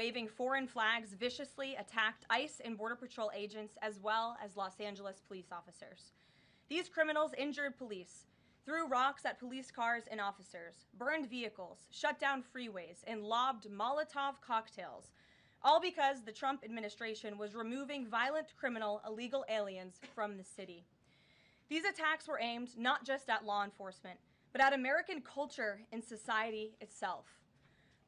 waving foreign flags viciously attacked ICE and Border Patrol agents as well as Los Angeles police officers. These criminals injured police, threw rocks at police cars and officers, burned vehicles, shut down freeways, and lobbed Molotov cocktails, all because the Trump administration was removing violent criminal illegal aliens from the city. These attacks were aimed not just at law enforcement, but at American culture and society itself.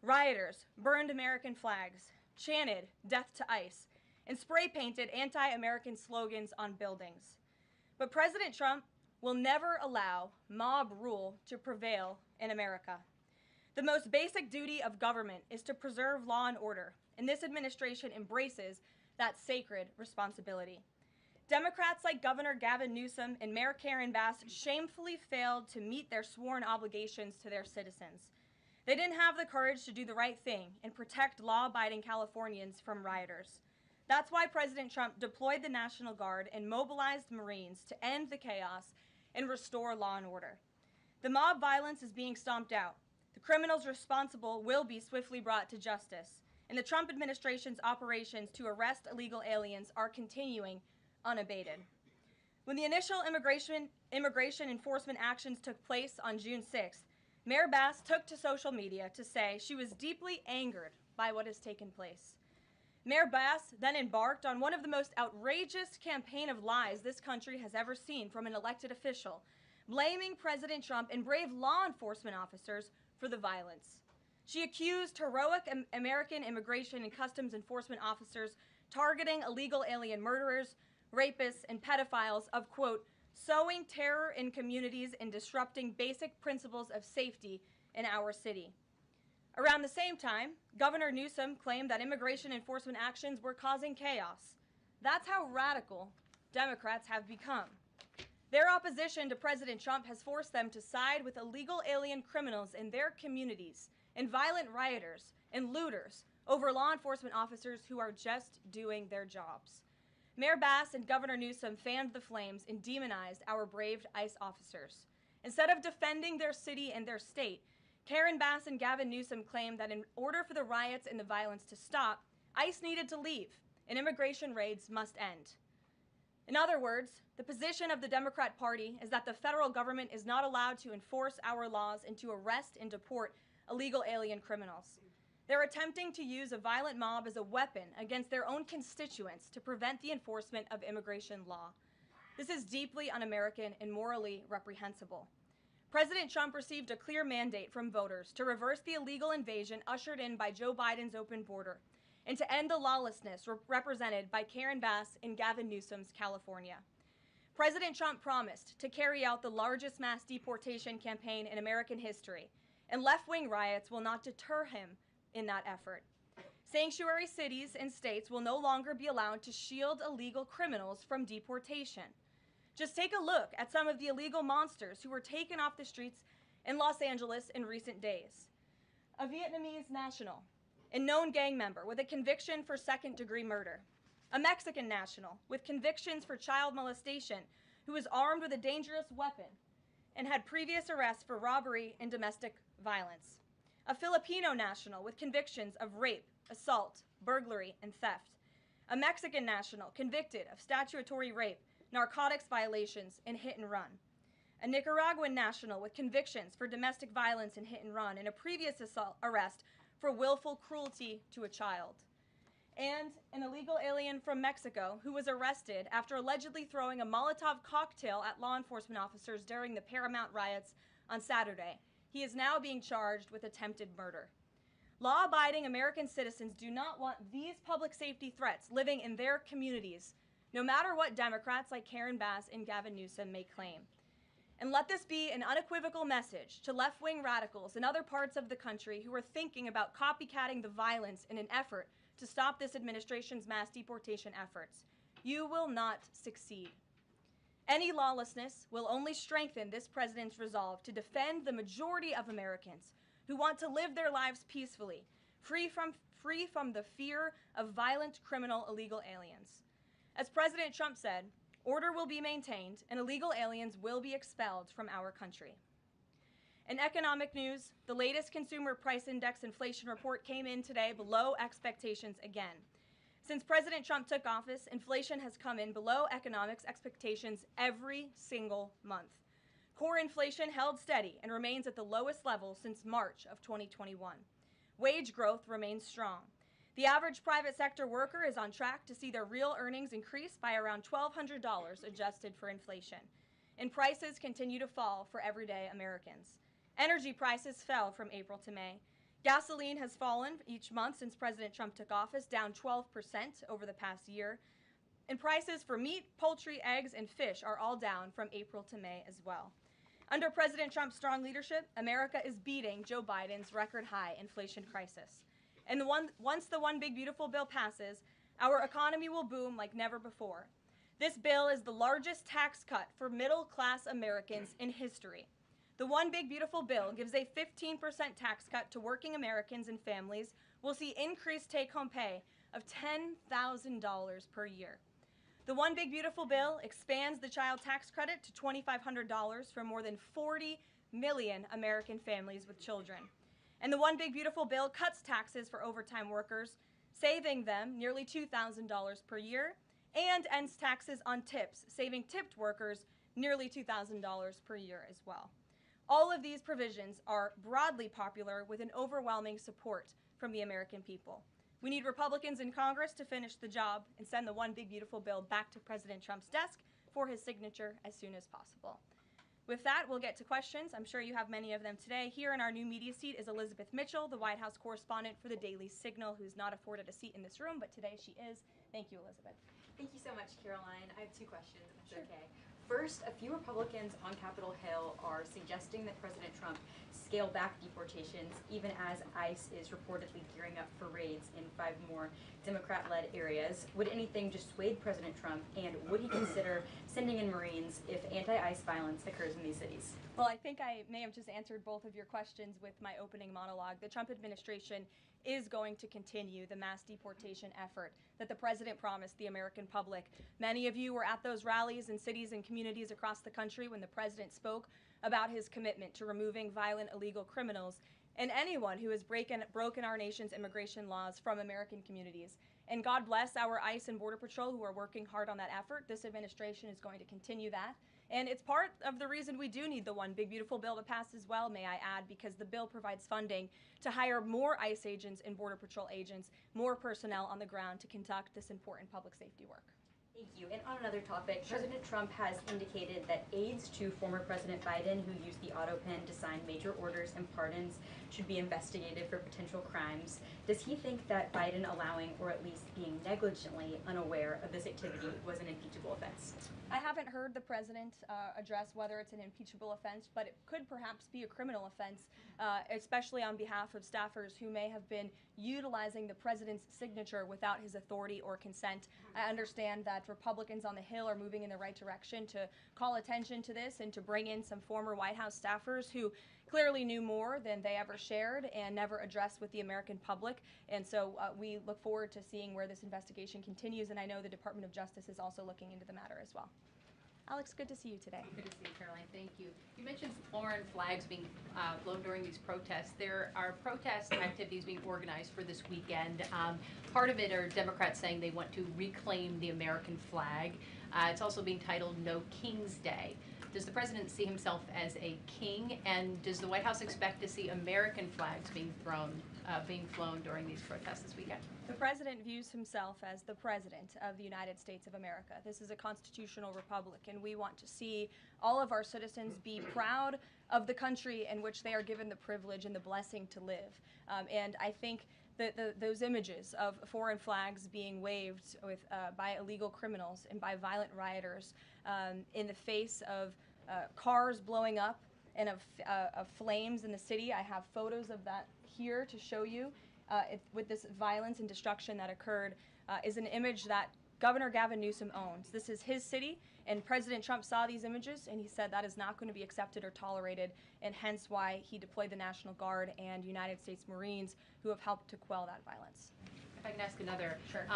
Rioters burned American flags, chanted "Death to ICE," and spray-painted anti-American slogans on buildings. But President Trump will never allow mob rule to prevail in America. The most basic duty of government is to preserve law and order, and this administration embraces that sacred responsibility. Democrats like Governor Gavin Newsom and Mayor Karen Bass shamefully failed to meet their sworn obligations to their citizens. They didn't have the courage to do the right thing and protect law-abiding Californians from rioters. That's why President Trump deployed the National Guard and mobilized Marines to end the chaos and restore law and order. The mob violence is being stomped out. The criminals responsible will be swiftly brought to justice, and the Trump administration's operations to arrest illegal aliens are continuing unabated. When the initial immigration enforcement actions took place on June 6th, Mayor Bass took to social media to say she was deeply angered by what has taken place. Mayor Bass then embarked on one of the most outrageous campaign of lies this country has ever seen from an elected official, blaming President Trump and brave law enforcement officers for the violence. She accused heroic American immigration and customs enforcement officers targeting illegal alien murderers, rapists, and pedophiles of, quote, sowing terror in communities and disrupting basic principles of safety in our city. Around the same time, Governor Newsom claimed that immigration enforcement actions were causing chaos. That's how radical Democrats have become. Their opposition to President Trump has forced them to side with illegal alien criminals in their communities and violent rioters and looters over law enforcement officers who are just doing their jobs. Mayor Bass and Governor Newsom fanned the flames and demonized our brave ICE officers. Instead of defending their city and their state, Karen Bass and Gavin Newsom claimed that in order for the riots and the violence to stop, ICE needed to leave and immigration raids must end. In other words, the position of the Democrat Party is that the federal government is not allowed to enforce our laws and to arrest and deport illegal alien criminals. They're attempting to use a violent mob as a weapon against their own constituents to prevent the enforcement of immigration law. This is deeply un-American and morally reprehensible. President Trump received a clear mandate from voters to reverse the illegal invasion ushered in by Joe Biden's open border and to end the lawlessness represented by Karen Bass and Gavin Newsom's California. President Trump promised to carry out the largest mass deportation campaign in American history, and left-wing riots will not deter him in that effort. Sanctuary cities and states will no longer be allowed to shield illegal criminals from deportation. Just take a look at some of the illegal monsters who were taken off the streets in Los Angeles in recent days. A Vietnamese national, a known gang member with a conviction for second-degree murder. A Mexican national with convictions for child molestation who was armed with a dangerous weapon and had previous arrests for robbery and domestic violence. A Filipino national with convictions of rape, assault, burglary, and theft. A Mexican national convicted of statutory rape, narcotics violations, and hit and run. A Nicaraguan national with convictions for domestic violence and hit and run, and a previous arrest for willful cruelty to a child. And an illegal alien from Mexico who was arrested after allegedly throwing a Molotov cocktail at law enforcement officers during the Paramount riots on Saturday. He is now being charged with attempted murder. Law-abiding American citizens do not want these public safety threats living in their communities, no matter what Democrats like Karen Bass and Gavin Newsom may claim. And let this be an unequivocal message to left-wing radicals in other parts of the country who are thinking about copycatting the violence in an effort to stop this administration's mass deportation efforts. You will not succeed. Any lawlessness will only strengthen this president's resolve to defend the majority of Americans who want to live their lives peacefully, free from the fear of violent criminal illegal aliens. As President Trump said, order will be maintained and illegal aliens will be expelled from our country. In economic news, the latest Consumer Price Index inflation report came in today below expectations again. Since President Trump took office, inflation has come in below economics expectations every single month. Core inflation held steady and remains at the lowest level since March of 2021. Wage growth remains strong. The average private sector worker is on track to see their real earnings increase by around $1,200 adjusted for inflation. And prices continue to fall for everyday Americans. Energy prices fell from April to May. Gasoline has fallen each month since President Trump took office, down 12% over the past year. And prices for meat, poultry, eggs, and fish are all down from April to May as well. Under President Trump's strong leadership, America is beating Joe Biden's record-high inflation crisis. And once the One Big Beautiful Bill passes, our economy will boom like never before. This bill is the largest tax cut for middle-class Americans in history. The One Big Beautiful Bill gives a 15% tax cut to working Americans and families will see increased take-home pay of $10,000 per year. The One Big Beautiful Bill expands the child tax credit to $2,500 for more than 40 million American families with children. And the One Big Beautiful Bill cuts taxes for overtime workers, saving them nearly $2,000 per year, and ends taxes on tips, saving tipped workers nearly $2,000 per year as well. All of these provisions are broadly popular with an overwhelming support from the American people. We need Republicans in Congress to finish the job and send the One Big Beautiful Bill back to President Trump's desk for his signature as soon as possible. With that, we'll get to questions. I'm sure you have many of them today. Here in our new media seat is Elizabeth Mitchell, the White House correspondent for the Daily Signal, who's not afforded a seat in this room, but today she is. Thank you, Elizabeth. Thank you so much, Karoline. I have two questions, if that's Sure. okay. First, a few Republicans on Capitol Hill are suggesting that President Trump scale back deportations, even as ICE is reportedly gearing up for raids in 5 more Democrat-led areas. Would anything dissuade President Trump, and would he consider sending in Marines if anti-ICE violence occurs in these cities? Well, I think I may have just answered both of your questions with my opening monologue. The Trump administration is going to continue the mass deportation effort that the president promised the American public. Many of you were at those rallies in cities and communities across the country when the president spoke about his commitment to removing violent illegal criminals and anyone who has broken our nation's immigration laws from American communities. And God bless our ICE and Border Patrol who are working hard on that effort. This administration is going to continue that. And it's part of the reason we do need the One Big Beautiful Bill to pass as well, may I add, because the bill provides funding to hire more ICE agents and Border Patrol agents, more personnel on the ground to conduct this important public safety work. Thank you. And on another topic, Sure. President Trump has indicated that aides to former President Biden who used the auto pen to sign major orders and pardons should be investigated for potential crimes. Does he think that Biden allowing, or at least being negligently unaware of this activity was an impeachable offense? I haven't heard the president address whether it's an impeachable offense, but it could perhaps be a criminal offense, especially on behalf of staffers who may have been utilizing the president's signature without his authority or consent. I understand that Republicans on the Hill are moving in the right direction to call attention to this and to bring in some former White House staffers who clearly knew more than they ever shared and never addressed with the American public. And so we look forward to seeing where this investigation continues, and I know the Department of Justice is also looking into the matter as well. Alex, good to see you today. Good to see you, Caroline. Thank you. You mentioned foreign flags being blown during these protests. There are protest activities being organized for this weekend. Part of it are Democrats saying they want to reclaim the American flag. It's also being titled No King's Day. Does the president see himself as a king, and does the White House expect to see American flags being flown during these protests this weekend? The president views himself as the president of the United States of America. This is a constitutional republic, and we want to see all of our citizens be proud of the country in which they are given the privilege and the blessing to live. And I think that those images of foreign flags being waved by illegal criminals and by violent rioters in the face of cars blowing up and of flames in the city. I have photos of that here to show you. With this violence and destruction that occurred is an image that Governor Gavin Newsom owns. This is his city, and President Trump saw these images and he said that is not going to be accepted or tolerated, and hence why he deployed the National Guard and United States Marines who have helped to quell that violence. If I can ask another. Sure.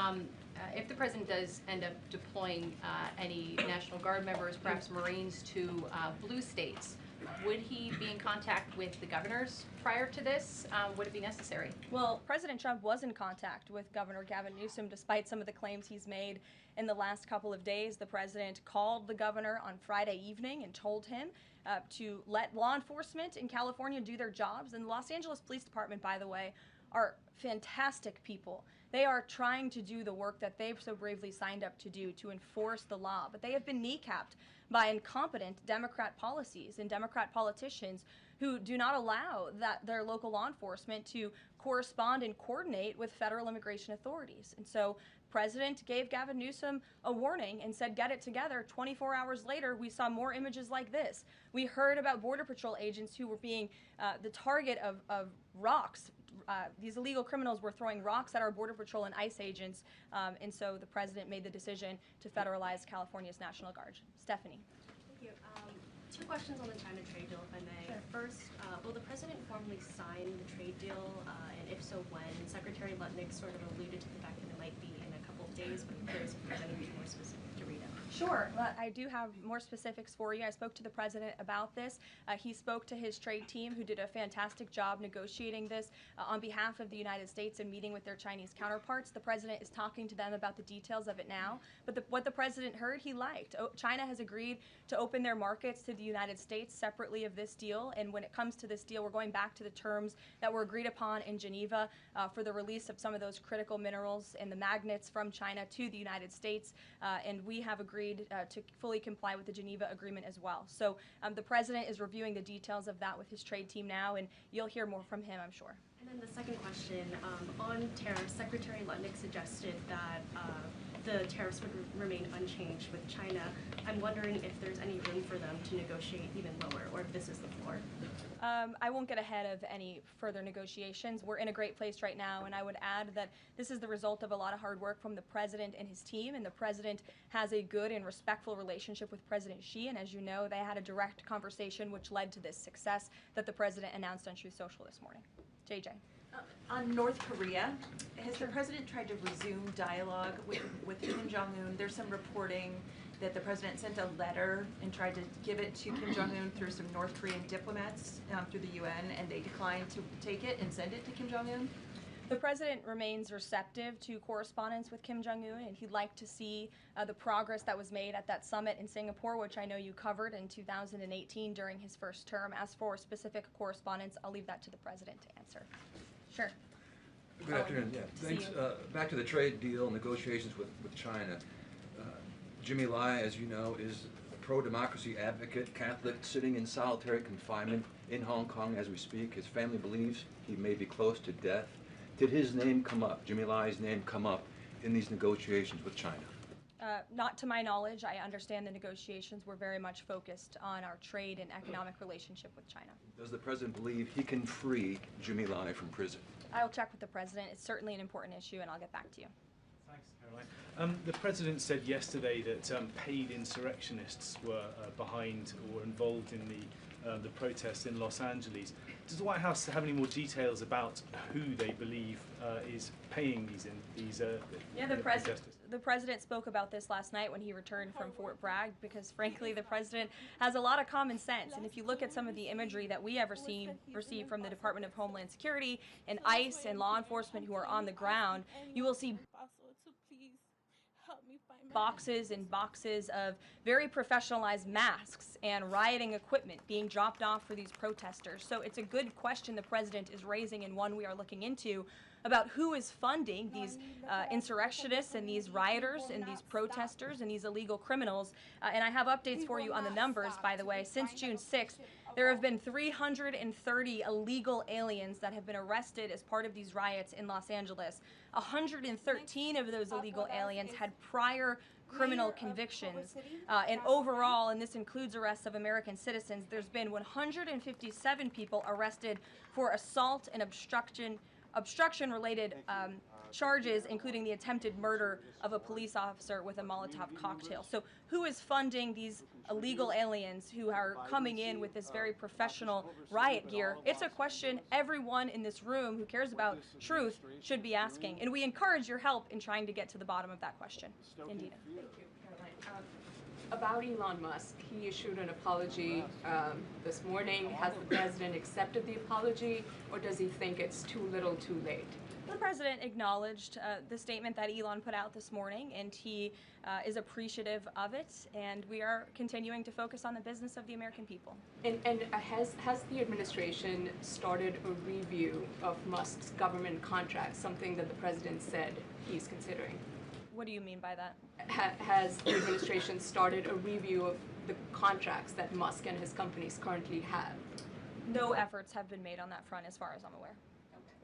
If the president does end up deploying any National Guard members, perhaps Marines, to blue states, Would he be in contact with the governors prior to this? Would it be necessary? Well, President Trump was in contact with Governor Gavin Newsom despite some of the claims he's made in the last couple of days. The president called the governor on Friday evening and told him to let law enforcement in California do their jobs. And the Los Angeles Police Department, by the way, are fantastic people. They are trying to do the work that they've so bravely signed up to do to enforce the law, but they have been kneecapped by incompetent Democrat policies and Democrat politicians who do not allow their local law enforcement to correspond and coordinate with federal immigration authorities. And so President gave Gavin Newsom a warning and said, get it together. 24 hours later, we saw more images like this. We heard about Border Patrol agents who were being the target of rocks. These illegal criminals were throwing rocks at our Border Patrol and ICE agents, and so the president made the decision to federalize California's National Guard. Stephanie. Thank you. Two questions on the China trade deal, if I may. Sure. First, will the president formally sign the trade deal, and if so, when? Secretary Leavitt sort of alluded to the fact that it might be in a couple of days, but I'm curious if there's anything more specific to read out. Sure. Well, I do have more specifics for you. I spoke to the president about this. He spoke to his trade team, who did a fantastic job negotiating this on behalf of the United States and meeting with their Chinese counterparts. The president is talking to them about the details of it now. But what the president heard, he liked. China has agreed to open their markets to the United States separately of this deal. And when it comes to this deal, we're going back to the terms that were agreed upon in Geneva for the release of some of those critical minerals and the magnets from China to the United States. And we have agreed to fully comply with the Geneva Agreement as well. So the president is reviewing the details of that with his trade team now, and you'll hear more from him, I'm sure. And then the second question, on tariffs, Secretary Leavitt suggested that the tariffs would remain unchanged with China. I'm wondering if there's any room for them to negotiate even lower, or if this is the floor. I won't get ahead of any further negotiations. We're in a great place right now, and I would add that this is the result of a lot of hard work from the president and his team, and the president has a good and respectful relationship with President Xi, and as you know, they had a direct conversation which led to this success that the president announced on Truth Social this morning. JJ. On North Korea, has the president tried to resume dialogue with Kim Jong-un? There's some reporting that the president sent a letter and tried to give it to Kim Jong-un through some North Korean diplomats through the UN, and they declined to take it and send it to Kim Jong-un? The president remains receptive to correspondence with Kim Jong-un, and he'd like to see the progress that was made at that summit in Singapore, which I know you covered in 2018 during his first term. As for specific correspondence, I'll leave that to the president to answer. Sure. Good afternoon. Yeah, thanks. Back to the trade deal negotiations with China. Jimmy Lai, as you know, is a pro-democracy advocate, Catholic, sitting in solitary confinement in Hong Kong as we speak. His family believes he may be close to death. Did his name come up, Jimmy Lai's name come up in these negotiations with China? Not to my knowledge. I understand the negotiations were very much focused on our trade and economic relationship with China. Does the president believe he can free Jimmy Lai from prison? I'll check with the president. It's certainly an important issue, and I'll get back to you. Thanks, Karoline. The president said yesterday that paid insurrectionists were behind or were involved in the protests in Los Angeles. Does the White House have any more details about who they believe is paying these protesters? The president spoke about this last night when he returned from Fort Bragg, because frankly the president has a lot of common sense, and if you look at some of the imagery that we have received from the Department of Homeland Security and ICE and law enforcement who are on the ground, you will see boxes and boxes of very professionalized masks and rioting equipment being dropped off for these protesters. So it's a good question the president is raising, and one we are looking into, about who is funding these insurrectionists and these rioters and these protesters and these illegal criminals. And I have updates for you on the numbers, by the way. Since June 6th, there have been 330 illegal aliens that have been arrested as part of these riots in Los Angeles. 113 of those illegal aliens had prior criminal convictions. And overall, and this includes arrests of American citizens, there's been 157 people arrested for assault and obstruction-related charges, including the attempted murder of a police officer with a Molotov cocktail. So who is funding these illegal aliens who are coming in with this very professional riot gear? It's a question everyone in this room who cares about truth should be asking. And we encourage your help in trying to get to the bottom of that question. Indeed. Thank you, Karoline. About Elon Musk, he issued an apology this morning. Has the president accepted the apology, or does he think it's too little too late? The president acknowledged the statement that Elon put out this morning, and he is appreciative of it, and we are continuing to focus on the business of the American people. And has the administration started a review of Musk's government contracts, something that the president said he's considering? What do you mean by that? Has the administration started a review of the contracts that Musk and his companies currently have? No efforts have been made on that front as far as I'm aware.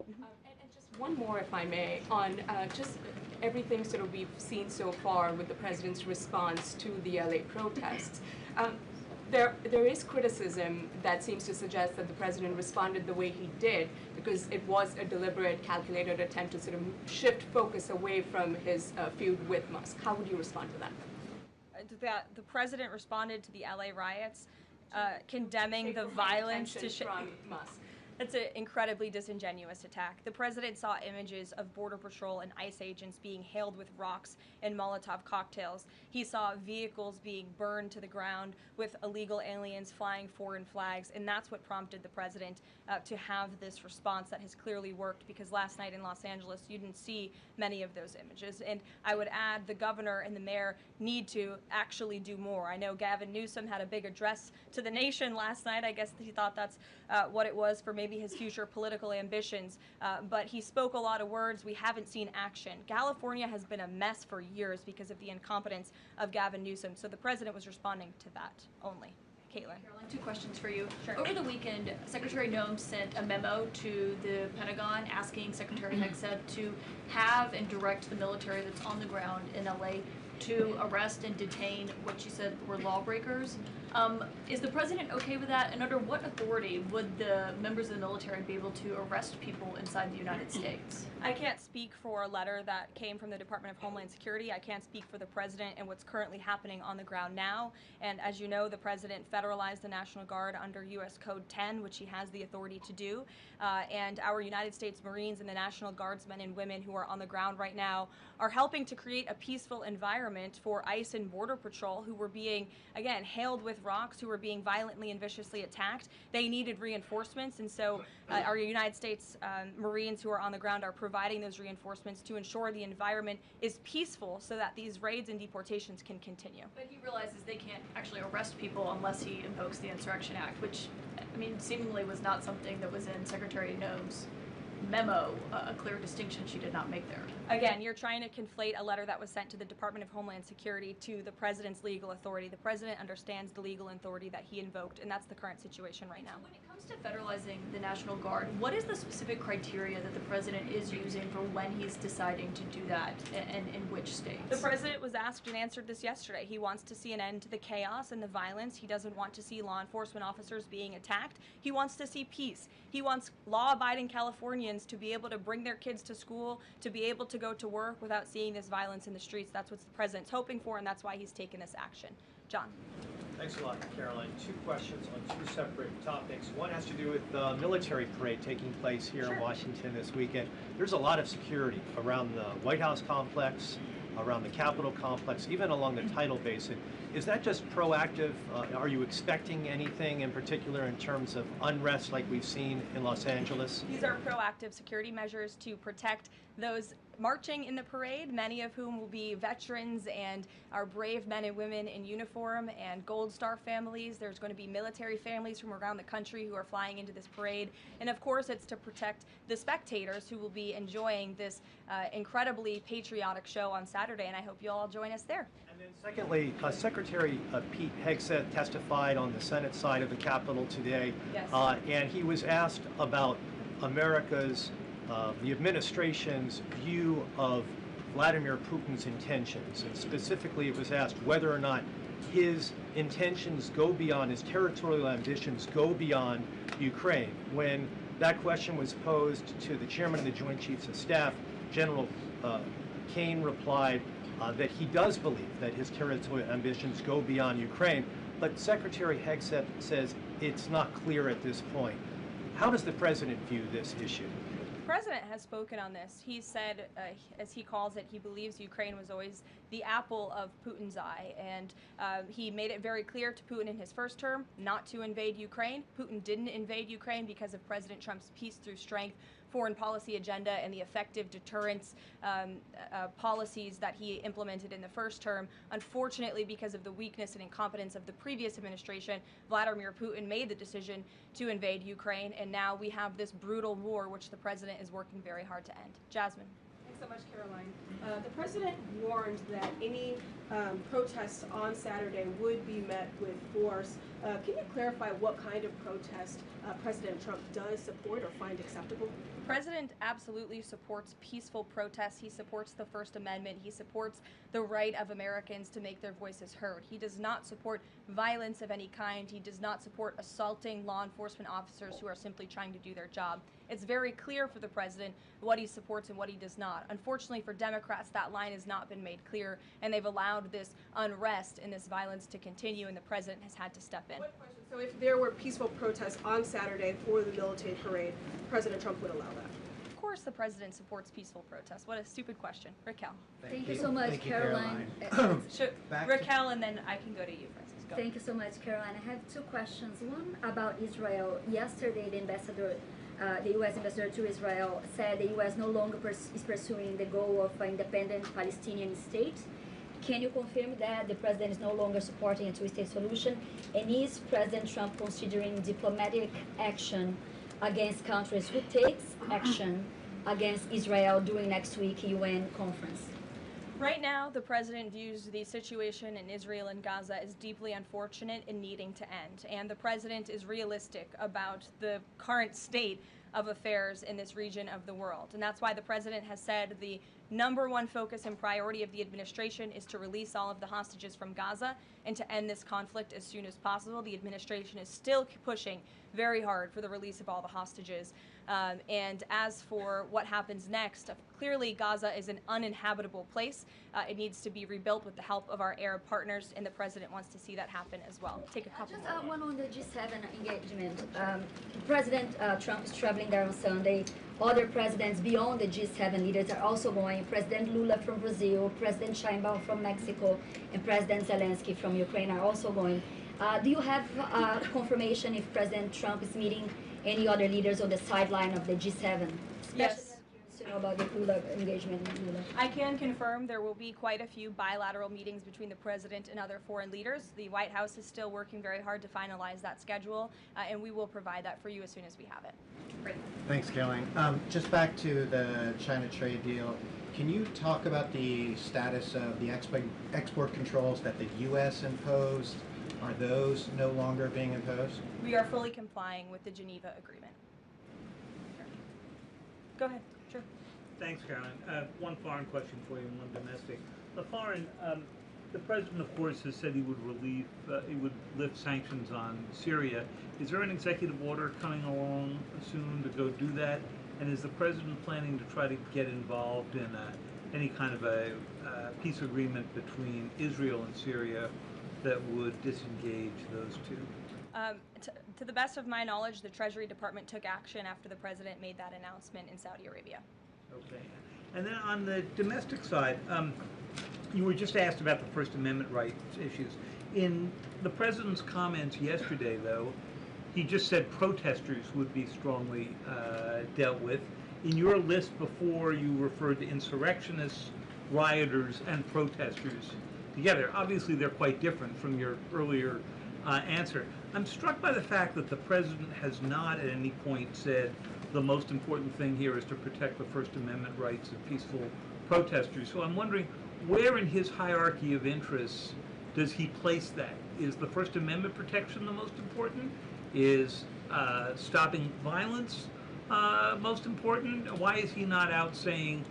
And just one more, if I may, on just everything sort of we've seen so far with the president's response to the LA protests. There is criticism that seems to suggest that the president responded the way he did because it was a deliberate, calculated attempt to sort of shift focus away from his feud with Musk. How would you respond to that? The president responded to the LA riots, condemning the violence from Musk. It's an incredibly disingenuous attack. The president saw images of Border Patrol and ICE agents being hailed with rocks and Molotov cocktails. He saw vehicles being burned to the ground with illegal aliens flying foreign flags, and that's what prompted the president to have this response that has clearly worked, because last night in Los Angeles you didn't see many of those images. And I would add the governor and the mayor need to actually do more. I know Gavin Newsom had a big address to the nation last night. I guess he thought that's what it was for maybe his future political ambitions, but he spoke a lot of words. We haven't seen action. California has been a mess for years because of the incompetence of Gavin Newsom, so the president was responding to that only. Caitlin. Karoline, 2 questions for you. Sure. Over the weekend, Secretary Noem sent a memo to the Pentagon asking Secretary Hegseth to have and direct the military that's on the ground in LA to arrest and detain what she said were lawbreakers. Is the president okay with that? And under what authority would the members of the military be able to arrest people inside the United States? I can't speak for a letter that came from the Department of Homeland Security. I can't speak for the president and what's currently happening on the ground now. And as you know, the president federalized the National Guard under U.S. Code 10, which he has the authority to do. And our United States Marines and the National Guardsmen and women who are on the ground right now are helping to create a peaceful environment for ICE and Border Patrol, who were being, again, hailed with rocks, who were being violently and viciously attacked. They needed reinforcements, and so our United States Marines who are on the ground are providing those reinforcements to ensure the environment is peaceful so that these raids and deportations can continue. But he realizes they can't actually arrest people unless he invokes the Insurrection Act, which, I mean, seemingly was not something that was in Secretary Noem's memo, a clear distinction she did not make there. Again, you're trying to conflate a letter that was sent to the Department of Homeland Security to the president's legal authority. The president understands the legal authority that he invoked, and that's the current situation right now. When it comes to federalizing the National Guard, what is the specific criteria that the president is using for when he's deciding to do that, and in which states? The president was asked and answered this yesterday. He wants to see an end to the chaos and the violence. He doesn't want to see law enforcement officers being attacked. He wants to see peace. He wants law-abiding Californians to be able to bring their kids to school, to be able to go to work without seeing this violence in the streets. That's what the president's hoping for, and that's why he's taken this action. John. Thanks a lot, Caroline. 2 questions on 2 separate topics. One has to do with the military parade taking place here in Washington this weekend. There's a lot of security around the White House complex, around the Capitol complex, even along the tidal basin. Is that just proactive? Are you expecting anything in particular in terms of unrest like we've seen in Los Angeles? These are proactive security measures to protect those marching in the parade, many of whom will be veterans and our brave men and women in uniform and Gold Star families. There's going to be military families from around the country who are flying into this parade. And of course, it's to protect the spectators who will be enjoying this incredibly patriotic show on Saturday, and I hope you'll all join us there. And then secondly, Secretary Pete Hegseth testified on the Senate side of the Capitol today, and he was asked about America's the administration's view of Vladimir Putin's intentions, and specifically it was asked whether or not his intentions go beyond, his territorial ambitions go beyond Ukraine. When that question was posed to the chairman of the Joint Chiefs of Staff, General Kane replied that he does believe that his territorial ambitions go beyond Ukraine, but Secretary Hegseth says it's not clear at this point. How does the president view this issue? The president has spoken on this. He said, as he calls it, he believes Ukraine was always the apple of Putin's eye, and he made it very clear to Putin in his first term not to invade Ukraine. Putin didn't invade Ukraine because of President Trump's peace through strength foreign policy agenda and the effective deterrence policies that he implemented in the first term. Unfortunately, because of the weakness and incompetence of the previous administration, Vladimir Putin made the decision to invade Ukraine, and now we have this brutal war which the president is working very hard to end. Jasmine. Thanks so much, Karoline. The president warned that any protests on Saturday would be met with force. Can you clarify what kind of protest President Trump does support or find acceptable? The president absolutely supports peaceful protests. He supports the First Amendment. He supports the right of Americans to make their voices heard. He does not support violence of any kind. He does not support assaulting law enforcement officers who are simply trying to do their job. It's very clear for the president what he supports and what he does not. Unfortunately for Democrats, that line has not been made clear, and they've allowed this unrest and this violence to continue, and the president has had to step in. One question. So if there were peaceful protests on Saturday for the military parade, President Trump would allow that? Of course the president supports peaceful protests. What a stupid question. Raquel. Thank you so much, Thank you, Caroline. Raquel, and then I can go to you, Francis. Go. Thank you so much, Caroline. I have two questions. One about Israel. Yesterday, the U.S. ambassador to Israel said the U.S. no longer is pursuing the goal of an independent Palestinian state. Can you confirm that the president is no longer supporting a two-state solution? And is President Trump considering diplomatic action against countries who takes action against Israel during next week UN conference? Right now, the president views the situation in Israel and Gaza as deeply unfortunate and needing to end. And the president is realistic about the current state of affairs in this region of the world. And that's why the president has said the #1 focus and priority of the administration is to release all of the hostages from Gaza and to end this conflict as soon as possible. The administration is still pushing very hard for the release of all the hostages. And as for what happens next, clearly Gaza is an uninhabitable place. It needs to be rebuilt with the help of our Arab partners, and the president wants to see that happen as well. Take a couple Just one on the G7 engagement. President Trump is traveling there on Sunday. Other presidents beyond the G7 leaders are also going. President Lula from Brazil, President Sheinbaum from Mexico, and President Zelensky from Ukraine are also going. Do you have confirmation if President Trump is meeting any other leaders on the sideline of the G7? Yes. To know about the Lula engagement. I can confirm there will be quite a few bilateral meetings between the president and other foreign leaders. The White House is still working very hard to finalize that schedule, and we will provide that for you as soon as we have it. Great. Thanks, Karoline. Just back to the China trade deal, can you talk about the status of the export controls that the U.S. imposed? Are those no longer being imposed? We are fully complying with the Geneva Agreement. Sure. Go ahead. Sure. Thanks, Caroline. One foreign question for you and one domestic. The foreign, the president, of course, has said he would lift sanctions on Syria. Is there an executive order coming along soon to go do that? And is the president planning to try to get involved in any kind of a peace agreement between Israel and Syria that would disengage those two? To the best of my knowledge, the Treasury Department took action after the president made that announcement in Saudi Arabia. Okay. And then on the domestic side, you were just asked about the First Amendment rights issues. In the president's comments yesterday, though, he just said protesters would be strongly dealt with. In your list before, you referred to insurrectionists, rioters, and protesters together. Obviously, they're quite different from your earlier answer. I'm struck by the fact that the president has not at any point said the most important thing here is to protect the First Amendment rights of peaceful protesters. So I'm wondering, where in his hierarchy of interests does he place that? Is the First Amendment protection the most important? Is stopping violence most important? Why is he not out saying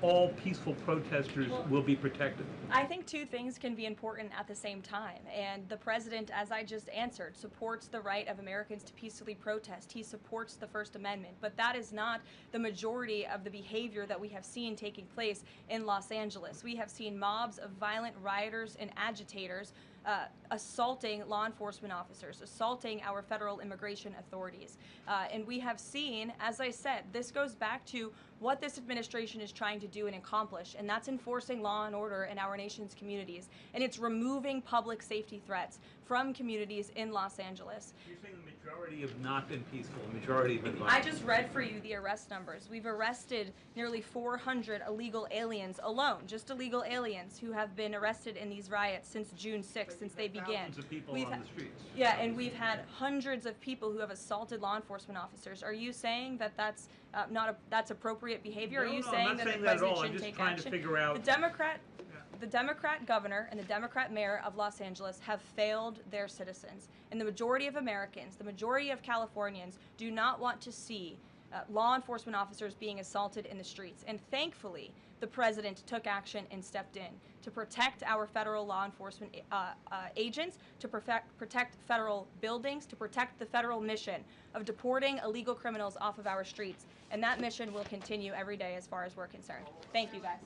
all peaceful protesters will be protected? I think two things can be important at the same time, and the president, as I just answered, supports the right of Americans to peacefully protest. He supports the First Amendment, but that is not the majority of the behavior that we have seen taking place in Los Angeles. We have seen mobs of violent rioters and agitators assaulting law enforcement officers, assaulting our federal immigration authorities. And we have seen, as I said, this goes back to what this administration is trying to do and accomplish, and that's enforcing law and order in our nation's communities. And it's removing public safety threats from communities in Los Angeles. You're saying the majority have not been peaceful, the majority have been violent. I just read for you the arrest numbers. We've arrested nearly 400 illegal aliens alone, just illegal aliens who have been arrested in these riots since June 6th, since they began. Thousands of people on the streets. Yeah, and we've had hundreds of people who have assaulted law enforcement officers. Are you saying that that's that's appropriate behavior? No, Are you no, saying I'm not that saying the that at president all. I'm shouldn't just take trying action? to figure out. The Democrat governor and the Democrat mayor of Los Angeles have failed their citizens. And the majority of Americans, the majority of Californians, do not want to see law enforcement officers being assaulted in the streets. And thankfully, the president took action and stepped in to protect our federal law enforcement agents, to protect federal buildings, to protect the federal mission of deporting illegal criminals off of our streets. And that mission will continue every day as far as we're concerned. Thank you, guys.